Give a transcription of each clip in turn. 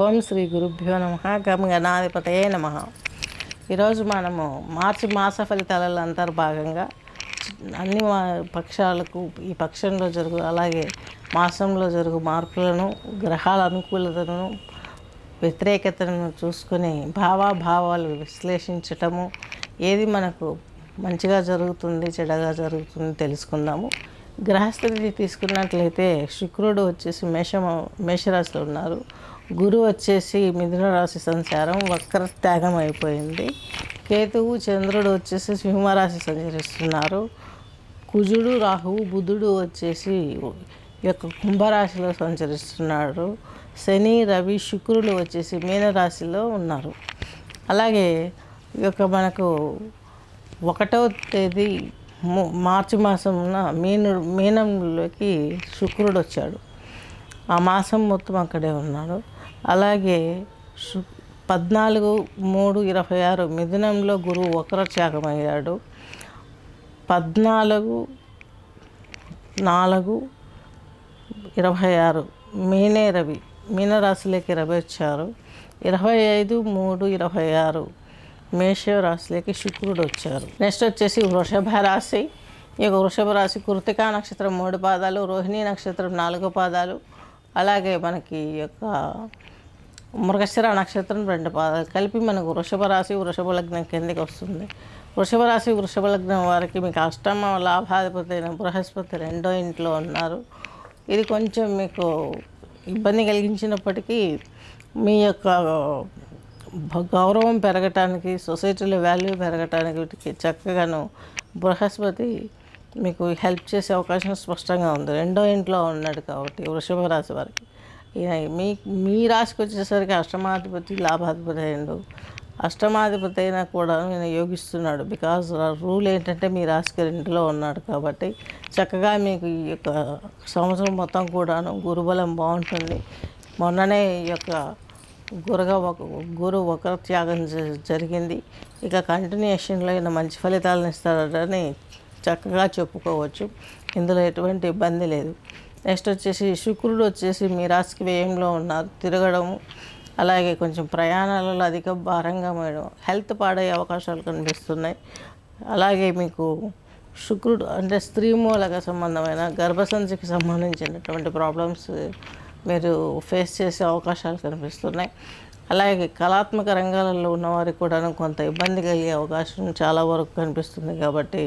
ఓం శ్రీ గురుభ్యో నమ గం గణాధిపతయే నమ. ఈరోజు మనము మార్చి మాస ఫలితాలలో అంతర్భాగంగా అన్ని పక్షాలకు ఈ పక్షంలో జరుగు అలాగే మాసంలో జరుగు మార్పులను, గ్రహాల అనుకూలతను, వ్యతిరేకతను చూసుకొని భావాలు విశ్లేషించటము, ఏది మనకు మంచిగా జరుగుతుంది చెడగా జరుగుతుంది తెలుసుకుందాము. గ్రహస్థితి తీసుకున్నట్లయితే శుక్రుడు వచ్చేసి మేషరాశిలో ఉన్నారు. గురువు వచ్చేసి మిథున రాశి సంచారం వక్రత్యాగం అయిపోయింది. కేతువు చంద్రుడు వచ్చేసి సింహరాశి సంచరిస్తున్నారు. కుజుడు రాహువు బుధుడు వచ్చేసి ఈ యొక్క కుంభరాశిలో సంచరిస్తున్నాడు. శని రవి శుక్రుడు వచ్చేసి మీనరాశిలో ఉన్నారు. అలాగే ఈ యొక్క మనకు 1వ తేదీ మార్చి మాసంన మీనంలోకి శుక్రుడు వచ్చాడు. ఆ మాసం మొత్తం అక్కడే ఉన్నాడు. అలాగే 14/3/26 మిథునంలో గురువు వక్రత్యాగమయ్యాడు. 14/4/26 రవి మీనరాశిలోకి రవి వచ్చారు. 25/3/26 మేషరాశిలోకి శుక్రుడు వచ్చారు. నెక్స్ట్ వచ్చేసి వృషభ రాశి. ఈ యొక్క వృషభ రాశి కృతికా నక్షత్రం 3 పాదాలు, రోహిణీ నక్షత్రం 4 పాదాలు, అలాగే మనకి ఈ యొక్క మృగశిర నక్షత్రం 2 పాదాలు కలిపి మనకు వృషభ రాశి వృషభ లగ్నం కిందకి వస్తుంది. వృషభ రాశి వృషభ లగ్నం వారికి మీకు అష్టమ లాభాధిపతి అయిన బృహస్పతి 2వ ఇంట్లో ఉన్నారు. ఇది కొంచెం మీకు ఇబ్బంది కలిగించినప్పటికీ మీ యొక్క గౌరవం పెరగటానికి, సొసైటీలో వాల్యూ పెరగటానికి వీటికి చక్కగాను బృహస్పతి మీకు హెల్ప్ చేసే అవకాశం స్పష్టంగా ఉంది. 2వ ఇంట్లో ఉన్నాడు కాబట్టి వృషభ రాశి వారికి మీ రాశికి వచ్చేసరికి అష్టమాధిపతి లాభాధిపతి అయ్యిండు. అష్టమాధిపతి అయినా కూడా నేను యోగిస్తున్నాడు. బికాజ్ రూల్ ఏంటంటే మీ రాశికి 2లో ఉన్నాడు కాబట్టి చక్కగా మీకు ఈ యొక్క సంవత్సరం మొత్తం కూడాను గురుబలం బాగుంటుంది. మొన్ననే ఈ యొక్క గురు వక్రత్యాగం జరిగింది. ఇక కంటిన్యూషన్లో అయినా మంచి ఫలితాలను ఇస్తాడని చక్కగా చెప్పుకోవచ్చు. ఇందులో ఎటువంటి ఇబ్బంది లేదు. నెక్స్ట్ వచ్చేసి శుక్రుడు వచ్చేసి మీ రాశికి వ్యయంలో ఉన్నారు. తిరగడము, అలాగే కొంచెం ప్రయాణాలలో అధిక భారంగా మేడం హెల్త్ పాడయ్యే అవకాశాలు కనిపిస్తున్నాయి. అలాగే మీకు శుక్రుడు అంటే స్త్రీ మూలక సంబంధమైన గర్భసంచికి సంబంధించినటువంటి ప్రాబ్లమ్స్ మీరు ఫేస్ చేసే అవకాశాలు కనిపిస్తున్నాయి. అలాగే కళాత్మక రంగాలలో ఉన్నవారికి కూడా కొంత ఇబ్బంది కలిగే అవకాశం చాలా వరకు కనిపిస్తుంది. కాబట్టి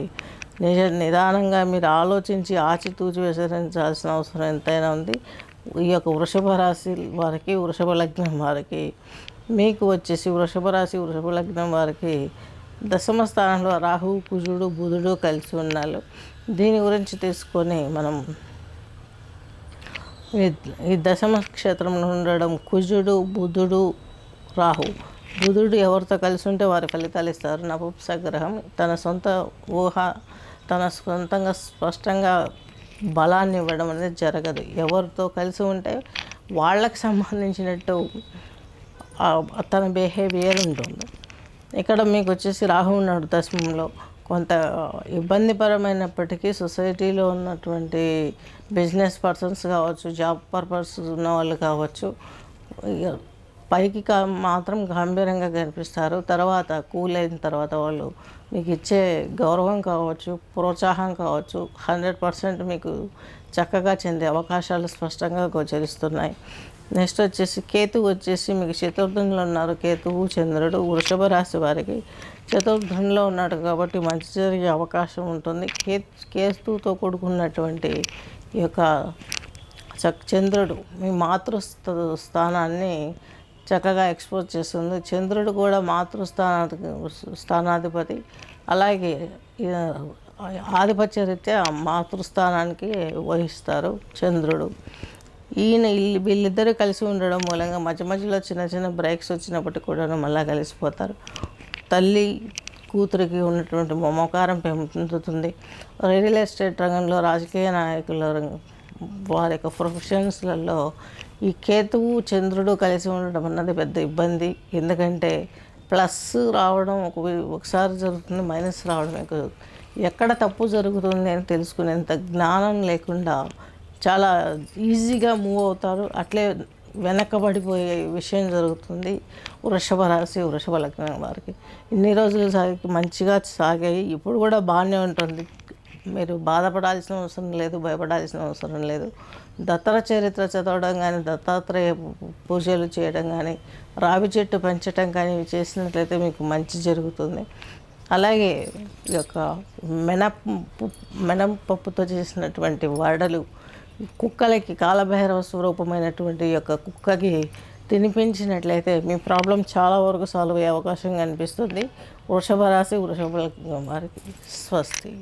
నిదానంగా మీరు ఆలోచించి ఆచితూచి విసరించాల్సిన అవసరం ఎంతైనా ఉంది. ఈ యొక్క వృషభ రాశి వారికి, వృషభ లగ్నం వారికి, మీకు వచ్చేసి వృషభ రాశి వృషభ లగ్నం వారికి దశమ స్థానంలో రాహువు కుజుడు బుధుడు కలిసి ఉన్నారు. దీని గురించి తీసుకొని మనం ఈ దశమ క్షేత్రంలో ఉండడం కుజుడు బుధుడు రాహు. బుధుడు ఎవరితో కలిసి ఉంటే వారి ఫలితాలు ఇస్తారు. నపుంసగ్రహం తన సొంత ఊహ తన సొంతంగా స్పష్టంగా బలాన్ని ఇవ్వడం అనేది జరగదు. ఎవరితో కలిసి ఉంటే వాళ్ళకి సంబంధించినట్టు తన బిహేవియర్ ఉంటుంది. ఇక్కడ మీకు వచ్చేసి రాహు ఉన్నాడు దశమంలో. కొంత ఇబ్బందిపరమైనప్పటికీ సొసైటీలో ఉన్నటువంటి బిజినెస్ పర్సన్స్ కావచ్చు, జాబ్ పర్పస్ ఉన్న వాళ్ళు కావచ్చు, పైకి మాత్రం గంభీరంగా కనిపిస్తారు. తర్వాత కూల్ అయిన తర్వాత వాళ్ళు మీకు ఇచ్చే గౌరవం కావచ్చు, ప్రోత్సాహం కావచ్చు 100% మీకు చక్కగా చెందే అవకాశాలు స్పష్టంగా గోచరిస్తున్నాయి. నెక్స్ట్ వచ్చేసి కేతువు వచ్చేసి మీకు చతుర్థంలో ఉన్నారు. కేతువు చంద్రుడు వృషభ రాశి వారికి చతుర్థంలో ఉన్నాడు కాబట్టి మంచి జరిగే అవకాశం ఉంటుంది. కేతువుతో కూడుకున్నటువంటి ఈ యొక్క చంద్రుడు మీ స్థానాన్ని చక్కగా ఎక్స్పోజ్ చేస్తుంది. చంద్రుడు కూడా స్థానాధిపతి. అలాగే ఆధిపత్యరీత్యా మాతృస్థానానికి వహిస్తారు చంద్రుడు. వీళ్ళిద్దరూ కలిసి ఉండడం మూలంగా మధ్య మధ్యలో చిన్న చిన్న బ్రేక్స్ వచ్చినప్పటికీ కూడా మళ్ళీ కలిసిపోతారు. తల్లి కూతురికి ఉన్నటువంటి మమకారం పెంపుతుంది. రియల్ ఎస్టేట్ రంగంలో రాజకీయ నాయకుల వారి యొక్క ప్రొఫెషన్స్లలో ఈ కేతువు చంద్రుడు కలిసి ఉండడం అన్నది పెద్ద ఇబ్బంది. ఎందుకంటే ప్లస్ రావడం ఒకసారి జరుగుతుంది, మైనస్ రావడం ఎక్కడ తప్పు జరుగుతుంది అని తెలుసుకునేంత జ్ఞానం లేకుండా చాలా ఈజీగా మూవ్ అవుతారు. అట్లే వెనకబడిపోయే విషయం జరుగుతుంది. వృషభ రాశి, వృషభ లగ్నం వారికి ఇన్ని రోజులు మంచిగా సాగాయి, ఇప్పుడు కూడా బాగానే ఉంటుంది. మీరు బాధపడాల్సిన అవసరం లేదు, భయపడాల్సిన అవసరం లేదు. దత్తర చరిత్ర చదవడం కానీ, దత్తాత్రేయ పూజలు చేయడం కానీ, రావి చెట్టు పెంచడం కానీ ఇవి చేసినట్లయితే మీకు మంచి జరుగుతుంది. అలాగే ఈ యొక్క మినపప్పుతో చేసినటువంటి వడలు కుక్కలకి, కాలభైరవ స్వరూపమైనటువంటి యొక్క కుక్కకి తినిపించినట్లయితే మీ ప్రాబ్లం చాలా వరకు సాల్వ్ అయ్యే అవకాశం కనిపిస్తుంది. వృషభ రాశి, వృషభ లగ్నం వారికి స్వస్తి.